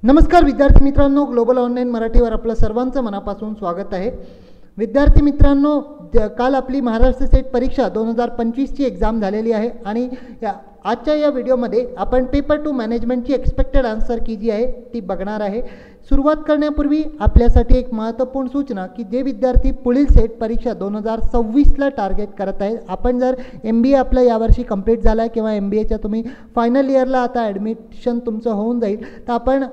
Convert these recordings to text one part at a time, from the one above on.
नमस्कार विद्यार्थी मित्रांनो, ग्लोबल ऑनलाईन मराठीवर आपलं सर्वांचं मनापासून स्वागत आहे. विद्यार्थी मित्रांनो, काल आपली महाराष्ट्र स्टेट परीक्षा 2025ची एक्झाम झालेली आहे आणि आजच्या या व्हिडिओमध्ये आपण पेपर 2 मॅनेजमेंटची एक्सपेक्टेड आन्सर की जी आहे ती बघणार आहे. सुरुवात करण्यापूर्वी आपल्यासाठी एक महत्त्वपूर्ण सूचना की जे विद्यार्थी पुढील सेट परीक्षा 2026ला टार्गेट करत आहेत, आपण जर MBA आपलं यावर्षी कंप्लीट झालं आहे किंवा MBAच्या तुम्ही फायनल इयरला आता ॲडमिशन तुमचं होऊन जाईल, तर आपण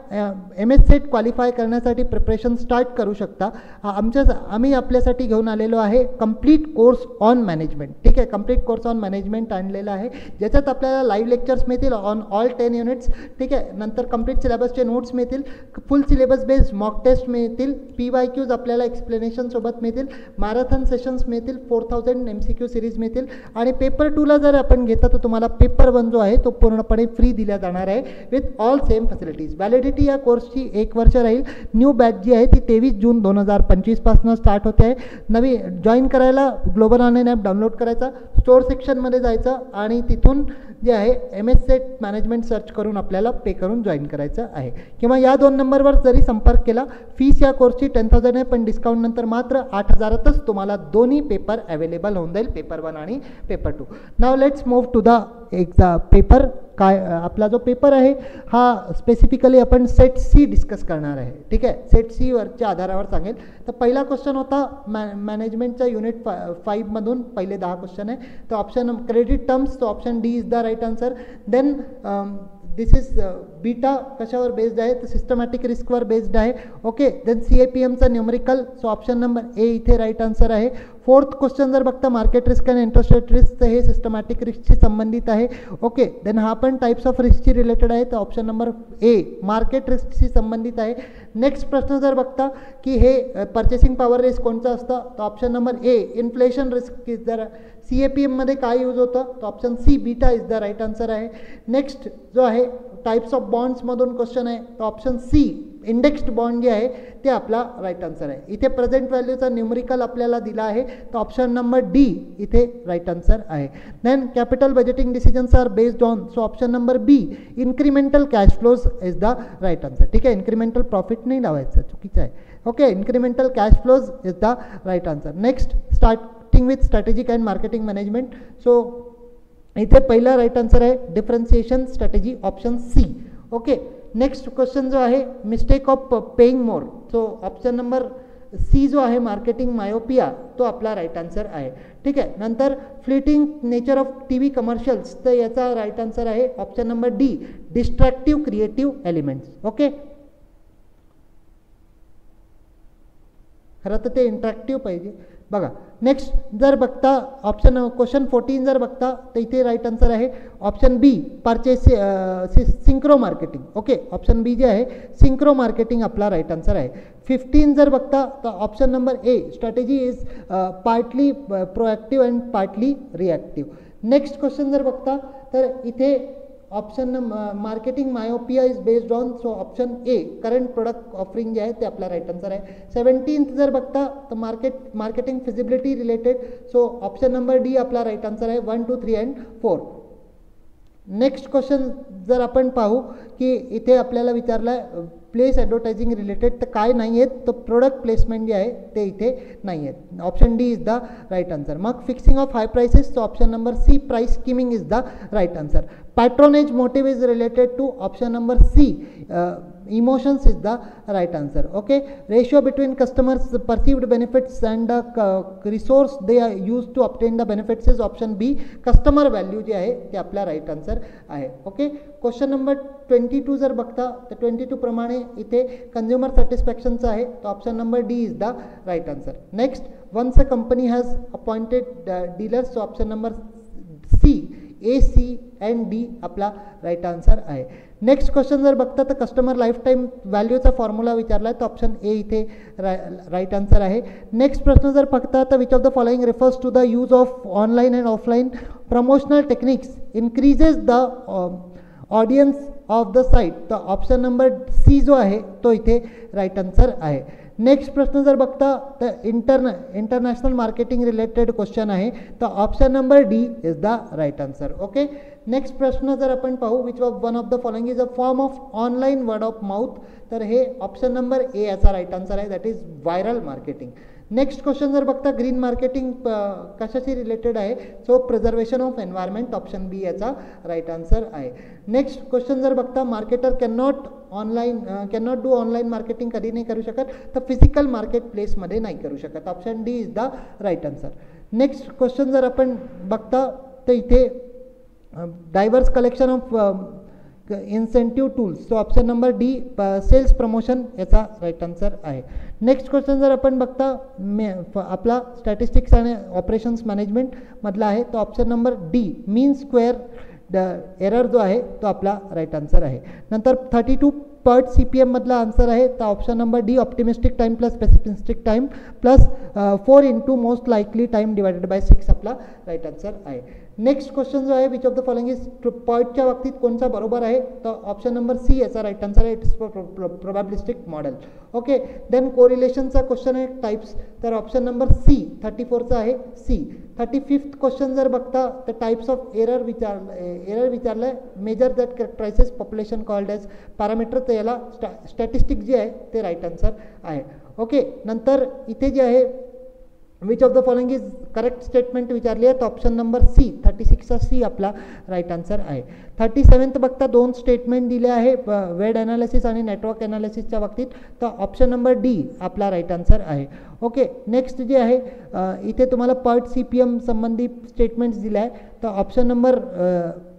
MS सेट क्वालिफाय करण्यासाठी प्रिपरेशन स्टार्ट करू शकता. आम्ही आपल्यासाठी घेऊन आलेलो आहे कंप्लीट कोर्स ऑन मॅनेजमेंट. ठीक आहे, कंप्लीट कोर्स ऑन मॅनेजमेंट आणलेला आहे, ज्याच्यात आपल्याला लाईव्ह लेक्चर्स मिळतील ऑन ऑल 10 युनिट्स. ठीक आहे, नंतर कंप्लीट सिलेबसचे नोट्स मिळतील, full syllabus based mock test मिळतील, PYQs आपल्याला एक्सप्लेनेशन सोबत मिळतील, मॅरेथॉन सेशन्स मिळतील, 4000 MCQ सिरीज मिळतील आणि पेपर 2ला जर आपण घेता तर तुम्हाला पेपर 1 जो आहे तो पूर्णपणे फ्री दिला जाणार आहे with all same facilities. Validity या कोर्सची 1 वर्ष राहील. न्यू बॅच जी आहे ती 23 जून 2025 पासून स्टार्ट होते आहे. नवी जॉईन करायला ग्लोबल ऑनलाईन ॲप डाउनलोड करायचा, स्टोअर सेक्शनमध्ये जायचं आणि तिथून जे आहे MS सेट मॅनेजमेंट सर्च करून आपल्याला पे करून जॉईन करायचं आहे, किंवा या 2 नंबरवर जरी संपर्क केला. फीस या कोर्सची 10,000 आहे, पण डिस्काउंट नंतर मात्र 8,000तच तुम्हाला दोन्ही पेपर अवेलेबल होऊन जाईल, पेपर 1 आणि पेपर 2. नाव let's move to the paper. काय आपला जो पेपर आहे हा स्पेसिफिकली आपण सेट C डिस्कस करणार आहे. ठीक आहे, सेट C वरच्या आधारावर सांगेल. तर पहिला क्वेश्चन होता मॅनेजमेंटच्या युनिट 5 मधून पहिले 10 क्वेश्चन आहे. तर ऑप्शन क्रेडिट टर्म्स, तो option D is the right answer. Then this is beta कशावर बेस्ड आहे, तर सिस्टमॅटिक रिस्कवर बेस्ड आहे. ओके, देन CAPMचा numerical, so option number A इथे राईट आन्सर आहे. 4th क्वेश्चन जर बघता मार्केट रिस्क आणि इंटरेस्ट रेट रिस्क, तर हे सिस्टमॅटिक रिस्कशी संबंधित आहे. ओके, देन हा पण टाइप्स ऑफ रिस्कशी रिलेटेड आहे, तर ऑप्शन नंबर A मार्केट रिस्कशी संबंधित आहे. नेक्स्ट प्रश्न जर बघता की हे परचेसिंग पॉवर रिस्क कोणतं असतं, तर option number A inflation risk. जर CAPMमध्ये काय यूज होतं, तर option C beta is the right answer आहे. नेक्स्ट जो आहे टाइप्स ऑफ बॉन्ड्समधून क्वेश्चन आहे, तर ऑप्शन C इंडेक्स्ड बॉन्ड जे आहे ते आपला राईट आन्सर आहे. इथे प्रेझेंट व्हॅल्यूचा न्यूमरिकल आपल्याला दिला आहे, तर ऑप्शन नंबर D इथे राईट आन्सर आहे. Then capital budgeting decisions are based on, so option number B incremental cash flows is the right answer. ठीक आहे, इन्क्रीमेंटल प्रॉफिट नाही लावायचं, चुकीचं आहे. Okay, incremental cash flows is the right answer. Next starting with strategic and marketing management, so इथे पहिला right answer आहे differentiation strategy, option C. Okay, next question जो आहे mistake of paying more, so option number C जो आहे marketing myopia, तो आपला right answer आहे. ठीक आहे, नंतर flitting nature of TV commercials, तर याचा राईट आन्सर आहे option number D distractive creative elements. Okay, खरं तर ते इंटरॅक्टिव्ह पाहिजे. बघा नेक्स्ट जर बघता ऑप्शन क्वेश्चन 14 जर बघता, तर इथे राईट आन्सर आहे option B purchase synchro marketing. Okay, option B जे आहे सिंक्रो मार्केटिंग आपला राईट आन्सर आहे. 15 जर बघता तर option number A strategy is partly proactive and partly reactive. Next question जर बघता तर इथे option marketing myopia is based on, so option A current product offering जे आहे ते आपला राईट आन्सर आहे. 17th जर बघता तर marketing feasibility related, so option number D आपला राईट आन्सर आहे. 1, 2, 3 अँड 4. नेक्स्ट क्वेश्चन जर आपण पाहू की इथे आपल्याला विचारलं आहे प्लेस ॲडव्हर्टायझिंग रिलेटेड, तर काय नाही आहेत, तर प्रोडक्ट प्लेसमेंट जे आहे ते इथे नाही आहेत. Option D is the right answer. मग फिक्सिंग ऑफ हाय प्राइसेस, तर option number C price skimming is the right answer. patronage motive is related to option number C emotions is the right answer. Okay, ratio between customers perceived benefits and the resource they are used to obtain the benefits is option B customer value जे आहे ते आपला right answer आहे. Okay, question number 22 जर बघता तर 22 प्रमाणे इथे कंझ्युमर सॅटिस्फॅक्शनचं आहे, तर option number D is the right answer. Next once a company has appointed dealers, so option number C A, C and D आपला राईट आन्सर आहे. नेक्स्ट क्वेश्चन जर बघता तर कस्टमर लाईफ टाईम व्हॅल्यूचा फॉर्म्युला विचारला आहे, तर ऑप्शन A इथे राईट आन्सर आहे. नेक्स्ट प्रश्न जर बघता तर which of the following refers to the use of online and offline promotional techniques increases the audience of the site, तर ऑप्शन नंबर C जो आहे तो इथे राईट आन्सर आहे. नेक्स्ट प्रश्न जर बघता तर इंटरनॅशनल मार्केटिंग रिलेटेड क्वेश्चन आहे, तर option number D is the right answer. Okay. Next प्रश्न जर आपण पाहू, which one of the following is a form of online word of mouth, तर हे ऑप्शन नंबर ए याचा राईट आन्सर आहे, that is viral marketing. Next question जर बघता ग्रीन मार्केटिंग कशाशी रिलेटेड आहे, so preservation of environment, option B याचा right answer आहे. नेक्स्ट क्वेश्चन जर बघता marketer cannot do online marketing कधी नाही करू शकत, तर फिजिकल मार्केट प्लेसमध्ये नाही करू शकत, option D is the right answer. Next question जर आपण बघता तर इथे diverse collection of incentive tools, so option number D sales promotion याचा राईट आन्सर आहे. नेक्स्ट क्वेश्चन जर आपण बघता आपला स्टॅटिस्टिक्स आणि ऑपरेशन्स मॅनेजमेंट मधला आहे, तो ऑप्शन नंबर डी मीन स्क्वेअर एरर जो आहे तो आपला राईट आन्सर आहे. नंतर 32 PERT CPM मधला आन्सर आहे, तर option number D optimistic time plus pessimistic time plus 4 into most likely time divided by 6 आपला राईट आन्सर आहे. नेक्स्ट क्वेश्चन जो आहे, which of the following is PERTच्या बाबतीत कोणता बरोबर आहे, तर ऑप्शन नंबर सी याचा राईट आन्सर आहे, it's probabilistic model. Okay. Then कोरिलेशनचा क्वेश्चन आहे टाइप्स, तर ऑप्शन नंबर सी 34चा आहे सी. 35th क्वेश्चन जर बघता तर टाइप्स ऑफ एरर विचारलं आहे, measure that characterizes population called as parameter, तर याला स्टॅटिस्टिक जे आहे ते राईट आन्सर आहे. ओके. नंतर इथे जे आहे which of the following is correct statement विचारली आहे, तर ऑप्शन नंबर सी 36चा सी आपला राईट आन्सर आहे. 37th बघता दोन स्टेटमेंट दिले आहे वेड ॲनालिसिस आणि नेटवर्क ॲनालिसिसच्या बाबतीत, तर ऑप्शन नंबर डी आपला राईट आन्सर आहे. ओके. नेक्स्ट जे आहे इथे तुम्हाला PERT CPM संबंधी स्टेटमेंट्स दिले आहे, तर ऑप्शन नंबर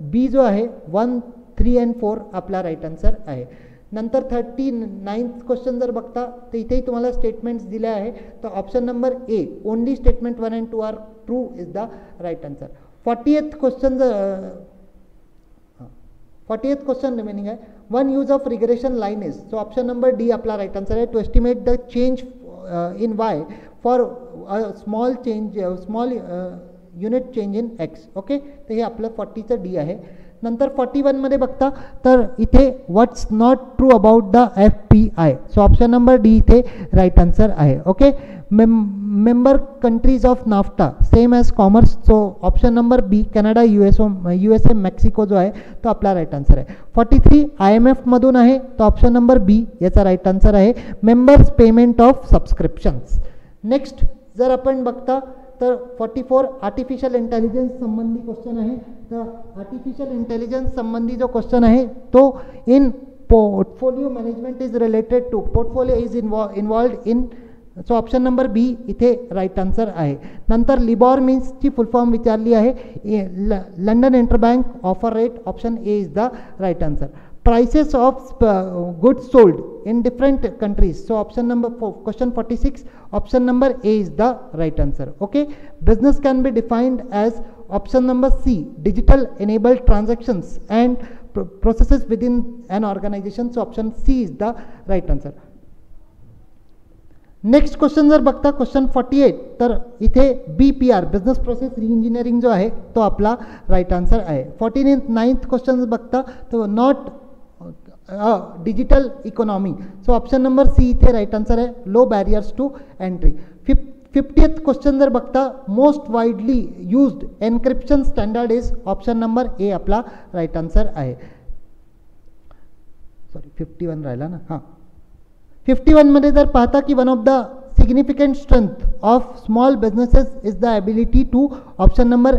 बी जो आहे 1, 3 and 4 आपला राईट आन्सर आहे. नंतर 39th क्वेश्चन जर बघता तर इथेही तुम्हाला स्टेटमेंट्स दिले आहे, तर option number A only statement 1 and 2 are true is the right answer. 40th question remaining आहे, one use of regression line is, so option number D आपला राईट आन्सर आहे, to estimate the change in Y for small unit change in X. Okay. तर हे आपलं 40चं D आहे. नंतर 41 मध्ये बघता तर इथे what's not true about the FPI, so option number D इथे राईट आन्सर आहे. Okay. Member countries of NAFTA same as commerce, so option number B Canada, USA, Mexico जो आहे तो आपला राईट आन्सर आहे. 43 IMF मधून आहे, तो ऑप्शन नंबर बी याचा राईट आन्सर आहे, members payment of subscriptions. Next जर आपण बघता तर 44 आर्टिफिशियल इंटेलिजन्स संबंधी क्वेश्चन आहे, तर आर्टिफिशियल इंटेलिजन्स संबंधी जो क्वेश्चन आहे तो in portfolio management is related to, portfolio is involved in, so option number B इथे राईट आन्सर आहे. नंतर लिबॉर मीन्सची फुल फॉर्म विचारली आहे, London interbank offer rate, option A is the right answer. prices of goods sold in different countries, so option number 4 question 46 option number A is the right answer. Okay. Business can be defined as option number C digital enabled transactions and processes within an organization, so option C is the right answer. Next question जर बघता question 48 तर इथे BPR business process रीइंजिनिअरिंग जो आहे तो आपला right answer आहे. 49th question बघता तर not digital economy, so option number C इथे राईट आन्सर आहे, low barriers to entry. 50th question जर बघता most widely used encryption standard is, option number A आपला राईट आन्सर आहे. सॉरी 51 राहिला ना, हां. 51 मध्ये जर पाहता की one of the significant strength of small businesses is the ability to, option number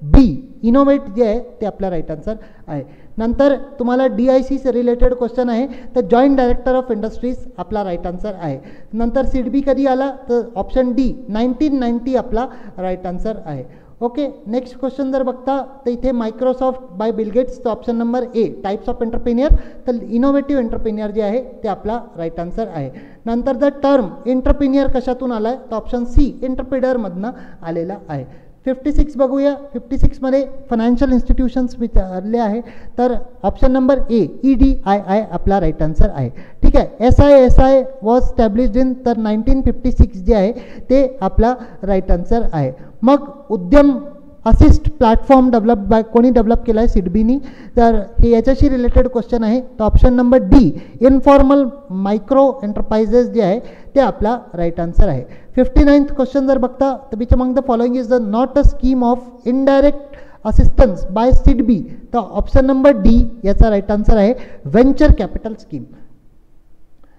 B innovate जे आहे ते आपला राईट आन्सर आहे. नंतर तुम्हाला DIC से रिलेटेड क्वेश्चन आहे, तर जॉईंट डायरेक्टर ऑफ इंडस्ट्रीज आपला राईट आन्सर आहे. नंतर सिडबी कधी आला तर ऑप्शन डी 1990 आपला राईट आन्सर आहे. ओके. नेक्स्ट क्वेश्चन जर बघता तर इथे मायक्रोसॉफ्ट बाय बिल गेट्स, तर option number A types of entrepreneur, तर इनोव्हेटिव्ह एंटरप्रेन्युअर जे आहे ते आपला राईट आन्सर आहे. नंतर द टर्म एंटरप्रेन्युअर कशातून आला आहे, तर ऑप्शन सी एंटरप्रेन्युअरमधनं आलेला आहे. 56 बघूया. 56 मध्ये फायनान्शियल इन्स्टिट्यूशन्स विचारले आहे, तर ऑप्शन नंबर ए EDII आपला राईट आन्सर आहे. ठीक आहे. SI वॉज स्टॅब्लिश्ड इन, तर 1956 जे आहे ते आपला राईट आन्सर आहे. मग उद्यम असिस्ट प्लॅटफॉर्म डेव्हलप बाय कोणी डेव्हलप केला आहे, सिडबीनी, तर हे याच्याशी रिलेटेड क्वेश्चन आहे, तर option number D informal micro enterprises जे आहे ते आपला राईट आन्सर आहे. 59th क्वेश्चन जर बघता तर which among the following is the not a scheme of indirect assistance by SIDBI, तर ऑप्शन नंबर डी याचा राईट आन्सर आहे व्हेंचर कॅपिटल स्कीम.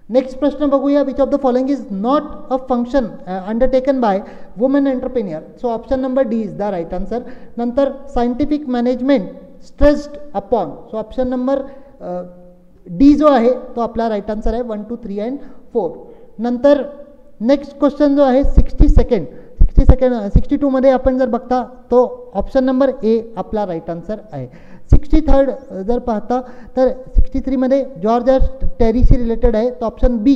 नेक्स्ट प्रश्न बघूया, which of the following is not a function undertaken by women entrepreneur, so option number D is the right answer. नंतर scientific management stressed upon, so option number D जो आहे तो आपला right answer आहे. 1, 2, 3 and 4. नंतर next question जो आहे 62 मध्ये आपण जर बघता तो ऑप्शन नंबर ए आपला राईट आन्सर आहे. 63rd जर पाहता तर 63 मध्ये जॉर्ज टेरीशी रिलेटेड आहे, तो option B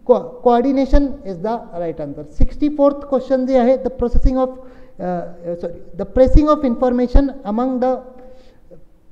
coordination is the right answer. 64th question जे आहे the pressing of information among the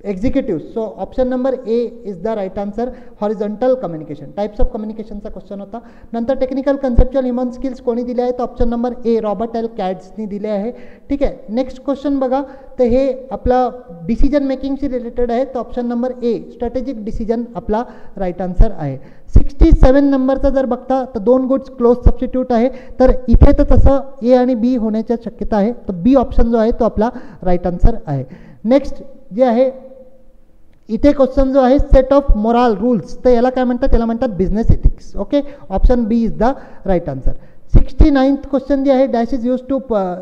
executive, so option number A is the right answer. Horizontal communication, types of कम्युनिकेशनचा question होता. नंतर technical conceptual human skills कोणी दिले आहे, तर option number A Robert L कॅड्सनी दिले आहे. ठीक आहे, नेक्स्ट क्वेश्चन बघा, तर हे आपला डिसिजन मेकिंगशी रिलेटेड आहे, तर ऑप्शन नंबर ए स्ट्रॅटेजिक डिसिजन आपला राईट आन्सर आहे. 67 नंबरचा जर बघता तर 2 गुड्स क्लोज सबस्टिट्यूट आहे, तर इथे तर तसं ए आणि बी होण्याच्या शक्यता आहे, तर बी ऑप्शन जो आहे तो आपला राईट आन्सर आहे. नेक्स्ट जे आहे इथे क्वेश्चन जो आहे सेट ऑफ मोराल रूल्स, तर याला काय म्हणतात, त्याला म्हणतात business ethics. Okay, option B is the right answer. 69th question जे आहे dash is use to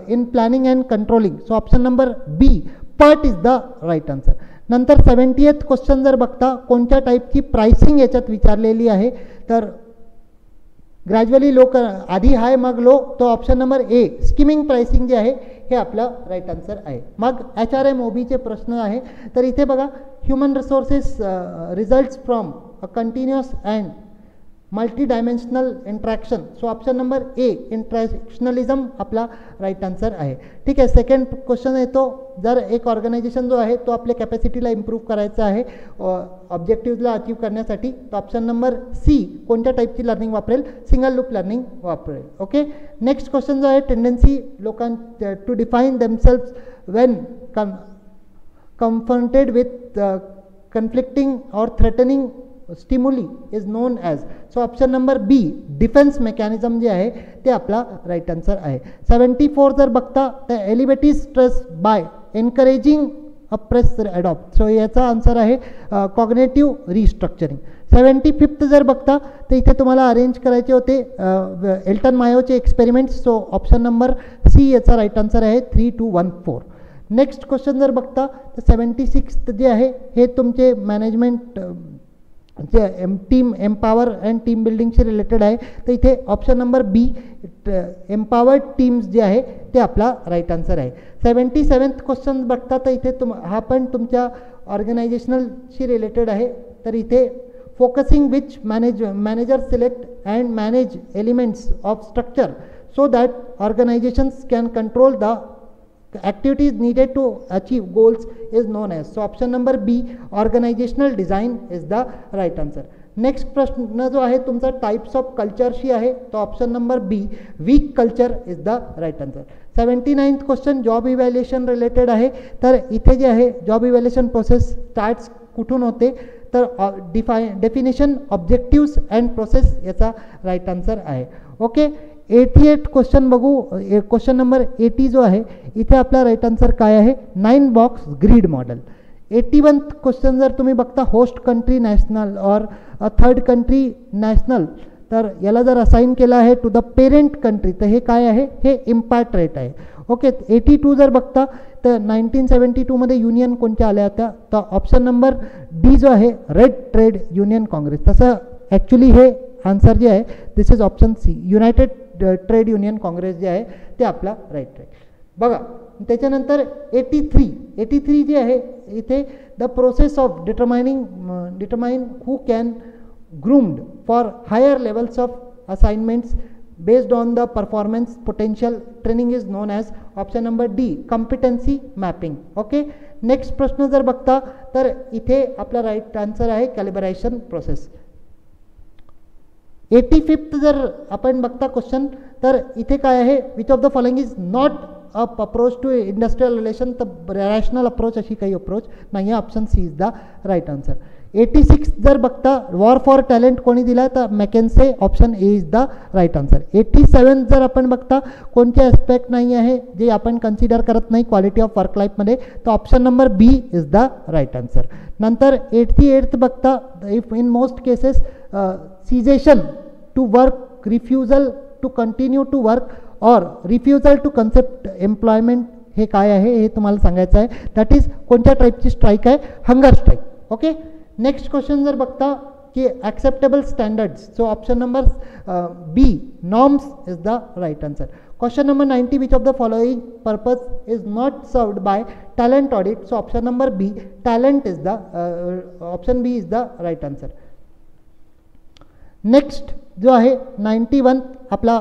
in planning and controlling, so option number B PERT is the right answer. नंतर 70th question जर बघता कोणत्या टाईपची प्राइसिंग याच्यात विचारलेली आहे, तर ग्रॅज्युअली लो आधी हाय मग लो, तो ऑप्शन नंबर ए स्किमिंग प्राइसिंग जे आहे हे आपलं राईट आन्सर आहे. मग HRM OBचे प्रश्न आहे, तर इथे बघा human resources results from a continuous and multi dimensional interaction, so option number A interactionalism आपला राईट आन्सर आहे. ठीक आहे, सेकंड क्वेश्चन येतो, जर एक ऑर्गनायझेशन जो आहे तो आपल्या कॅपॅसिटीला इम्प्रूव्ह करायचा आहे ऑब्जेक्टिव्हला अचीव करण्यासाठी, तर ऑप्शन नंबर सी कोणत्या टाईपची लर्निंग वापरेल, सिंगल लूप लर्निंग वापरेल. ओके, नेक्स्ट क्वेश्चन जो आहे tendency to define themselves when confronted with conflicting or threatening stimuli is known as, so option number B defence mechanism जे आहे ते आपला राईट आन्सर आहे. 74 जर बघता तर alleviative stress by encouraging a press adopt, so याचा आन्सर आहे कॉग्नेटिव्ह रिस्ट्रक्चरिंग. 75th जर बघता तर इथे तुम्हाला अरेंज करायचे होते एल्टन मायोचे experiments, so option number C याचा राईट आन्सर आहे 3, 2, 1, 4. नेक्स्ट क्वेश्चन जर बघता तर 76th जे आहे हे तुमचे मॅनेजमेंट जे टीम एम्पावर अँड टीम बिल्डिंगशी रिलेटेड आहे, तर इथे option number B empowered teams जे आहे ते आपला राईट आन्सर आहे. 77th क्वेश्चन बघता तर इथे हा पण तुमच्या ऑर्गनायझेशनलशी रिलेटेड आहे, तर इथे focusing which manager select and manage elements of structure so that organisations can control the activities needed to achieve goals is known as, so option number B organizational design is the right answer. Next प्रश्न जो आहे तुमचा types of कल्चरशी आहे, तो option number B weak culture is the right answer. 79th क्वेश्चन job evaluation related आहे, तर इथे जे आहे जॉब इव्हॅल्युएशन प्रोसेस स्टार्ट्स कुठून होते, तर डेफिनेशन ऑब्जेक्टिव्स अँड प्रोसेस याचा राईट आन्सर आहे. ओके, 88 क्वेश्चन बघू, क्वेश्चन नंबर 80 जो आहे इथे आपला राईट आन्सर काय आहे 9 box grid model. 81th question जर तुम्ही बघता होस्ट कंट्री नॅशनल और थर्ड कंट्री नॅशनल, तर याला जर असाइन केलं आहे टू द पेरेंट कंट्री, तर हे काय आहे, हे इम्पॅक्ट रेट आहे. ओके, 82 जर बघता तर 1972 मध्ये युनियन कोणत्या आल्या होत्या, तर ऑप्शन नंबर डी जो आहे रेड ट्रेड युनियन काँग्रेस. तसं ॲक्च्युली हे आन्सर जे आहे this is option C United Trade Union Congress जे आहे ते आपला राईट आहे. बघा त्याच्यानंतर 83 जे आहे इथे the process of determine who can groomed for higher levels of assignments based on the performance potential training is known as, option number D competency mapping. Okay, next प्रश्न जर बघता तर इथे आपला राईट आन्सर आहे कॅलिब्रेशन प्रोसेस. 85th जर आपण बघता क्वेश्चन, तर इथे काय आहे which of the following is not a approach to industrial relation, तर रॅशनल अप्रोच अशी काही अप्रोच नाही आहे, option C is the right answer. 86 जर बघता वॉर फॉर टॅलेंट कोणी दिला तर McKinsey, option A is the right answer. 87 जर आपण बघता कोणते ॲस्पेक्ट नाही आहे जे आपण कन्सिडर करत नाही क्वालिटी ऑफ वर्क लाईफमध्ये, तर option number B is the right answer. नंतर 88 बघता if in most cases cessation to work, refusal to continue to work or refusal to concept employment, हे काय आहे हे तुम्हाला सांगायचं आहे. दॅट इज कोणत्या टाईपची स्ट्राईक आहे, hunger strike. Okay. Next question जर बघता की acceptable standards, so option number B norms is the right answer. Question number 90 which of the following purpose is not served by talent audit, so option number B talent is the option B is the right answer. Next जो आहे 91 आपला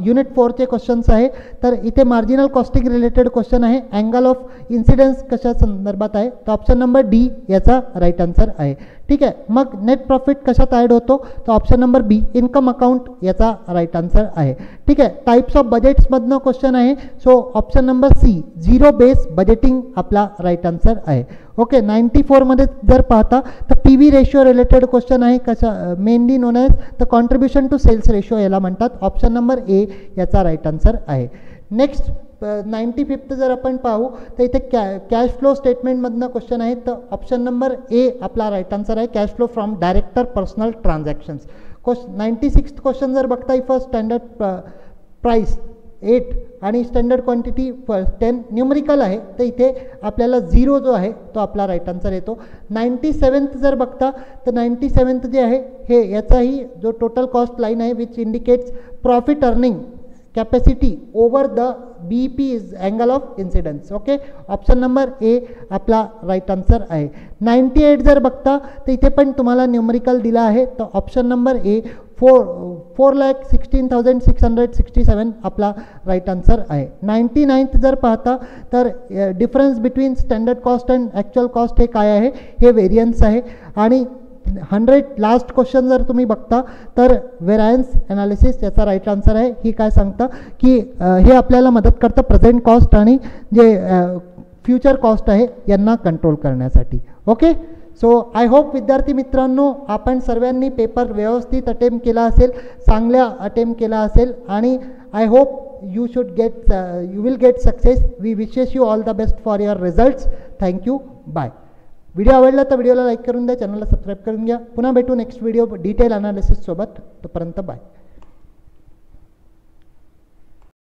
unit 4चे questions आहे. तर इथे marginal costing related question आहे. Angle of incidence कशा संदर्भात आहे, तर ऑप्शन नंबर डी याचा राईट आन्सर आहे. ठीक आहे. मग नेट प्रॉफिट कशात ॲड होतो, तर option number B income account याचा राईट आन्सर आहे. ठीक आहे. टाईप्स ऑफ बजेट्समधनं क्वेश्चन आहे, so option number C zero base budgeting आपला राईट आन्सर आहे. ओके. 94मध्ये जर पाहता तर P V ratio related question आहे. कशा mainly known as the contribution to sales ratio याला म्हणतात. ऑप्शन नंबर ए याचा राईट आन्सर आहे. नेक्स्ट 95th जर आपण पाहू तर इथे कॅश फ्लो स्टेटमेंटमधनं क्वेश्चन आहे, तर ऑप्शन नंबर ए आपला राईट आन्सर आहे. Cash flow from director personnel transactions. 96th question जर बघता इफ स्टँडर्ड प्राईस 8 आणि स्टँडर्ड क्वांटिटी 10 न्यूमरिकल आहे, तर इथे आपल्याला 0 जो आहे तो आपला राईट आन्सर येतो. 97th जर बघता तर 97th जे आहे हे याचाही जो टोटल कॉस्ट लाईन आहे which indicates profit earning capacity over the BEP is angle of incidence. Okay. Option number A आपला राईट आन्सर आहे. 98 जर बघता तर इथे पण तुम्हाला न्यूमरिकल दिला आहे, तर ऑप्शन नंबर ए 4,16,667 आपला राईट आन्सर आहे. 99th जर पाहता तर difference between standard cost and actual cost हे काय आहे, हे व्हेरियन्स आहे. आणि 100 लास्ट क्वेश्चन जर तुम्ही बघता तर व्हेरायन्स ॲनालिसिस याचा राईट आन्सर आहे. ही काय सांगतं की हे आपल्याला मदत करतं प्रेझेंट कॉस्ट आणि जे फ्युचर कॉस्ट आहे यांना कंट्रोल करण्यासाठी. ओके. सो आय होप विद्यार्थी मित्रांनो आपण सर्वांनी पेपर व्यवस्थित अटेम्प्ट केला असेल, चांगल्या अटेम्प्ट केला असेल आणि I hope you will get success. We wishes you all the best for your results. Thank you. Bye. Video आवडला तर व्हिडिओला लाईक करून द्या, चॅनलला सबस्क्राईब करून घ्या. पुन्हा भेटू नेक्स्ट व्हिडिओ डिटेल अनालिसिस सोबत. तोपर्यंत बाय.